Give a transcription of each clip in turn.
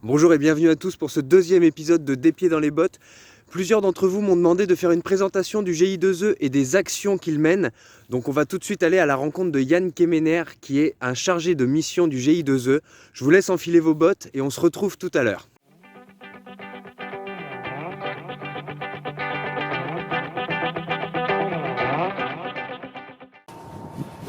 Bonjour et bienvenue à tous pour ce deuxième épisode de Des pieds dans les bottes. Plusieurs d'entre vous m'ont demandé de faire une présentation du GI2E et des actions qu'il mène. Donc on va tout de suite aller à la rencontre de Yann Kemener qui est un chargé de mission du GI2E. Je vous laisse enfiler vos bottes et on se retrouve tout à l'heure.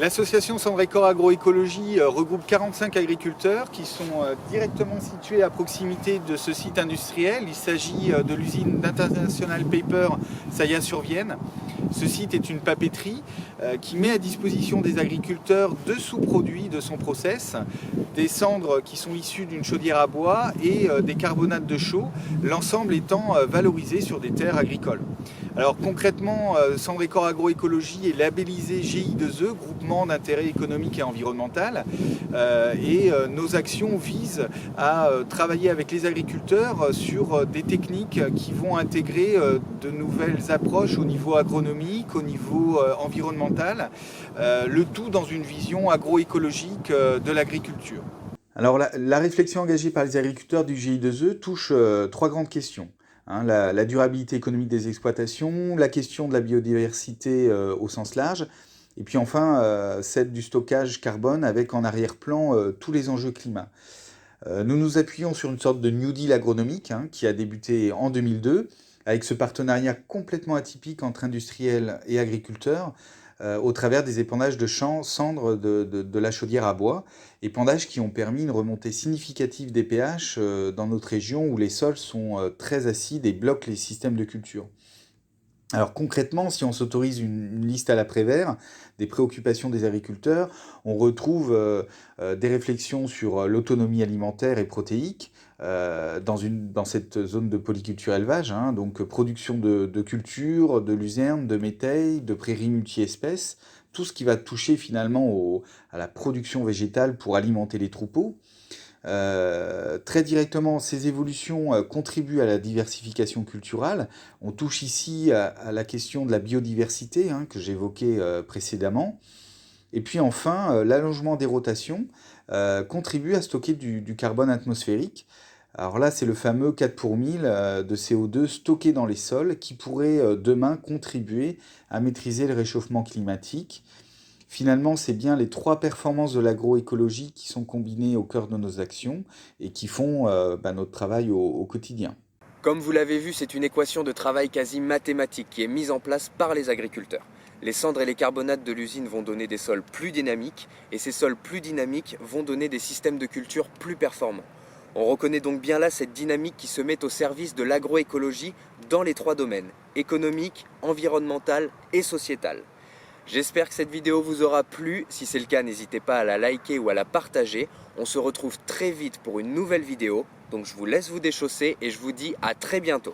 L'association Sandrécor Agroécologie regroupe 45 agriculteurs qui sont directement situés à proximité de ce site industriel. Il s'agit de l'usine d'International Paper Saillat-sur-Vienne. Ce site est une papeterie qui met à disposition des agriculteurs deux sous-produits de son process, des cendres qui sont issues d'une chaudière à bois et des carbonates de chaux, l'ensemble étant valorisé sur des terres agricoles. Alors concrètement, Sandrécor Agroécologie est labellisé GI2E, groupement d'intérêt économique et environnemental, et nos actions visent à travailler avec les agriculteurs sur des techniques qui vont intégrer de nouvelles approches au niveau agronomique, au niveau environnemental, le tout dans une vision agroécologique de l'agriculture. Alors la réflexion engagée par les agriculteurs du GI2E touche trois grandes questions. La durabilité économique des exploitations, la question de la biodiversité au sens large, et puis enfin celle du stockage carbone avec en arrière-plan tous les enjeux climat. Nous nous appuyons sur une sorte de New Deal agronomique qui a débuté en 2002 avec ce partenariat complètement atypique entre industriels et agriculteurs au travers des épandages de champs cendres de la chaudière à bois, épandages qui ont permis une remontée significative des pH dans notre région où les sols sont très acides et bloquent les systèmes de culture. Alors concrètement, si on s'autorise une liste à la Prévert des préoccupations des agriculteurs, on retrouve des réflexions sur l'autonomie alimentaire et protéique dans cette zone de polyculture élevage, donc production de cultures, de luzerne, de métailles, de prairies multi-espèces, tout ce qui va toucher finalement à la production végétale pour alimenter les troupeaux. Très directement, ces évolutions contribuent à la diversification culturelle. On touche ici à la question de la biodiversité que j'évoquais précédemment. Et puis enfin, l'allongement des rotations contribue à stocker du carbone atmosphérique. Alors là, c'est le fameux 4 pour 1000 de CO2 stocké dans les sols qui pourrait demain contribuer à maîtriser le réchauffement climatique. Finalement, c'est bien les trois performances de l'agroécologie qui sont combinées au cœur de nos actions et qui font notre travail au quotidien. Comme vous l'avez vu, c'est une équation de travail quasi mathématique qui est mise en place par les agriculteurs. Les cendres et les carbonates de l'usine vont donner des sols plus dynamiques et ces sols plus dynamiques vont donner des systèmes de culture plus performants. On reconnaît donc bien là cette dynamique qui se met au service de l'agroécologie dans les trois domaines, économique, environnemental et sociétal. J'espère que cette vidéo vous aura plu. Si c'est le cas, n'hésitez pas à la liker ou à la partager. On se retrouve très vite pour une nouvelle vidéo. Donc je vous laisse vous déchausser et je vous dis à très bientôt.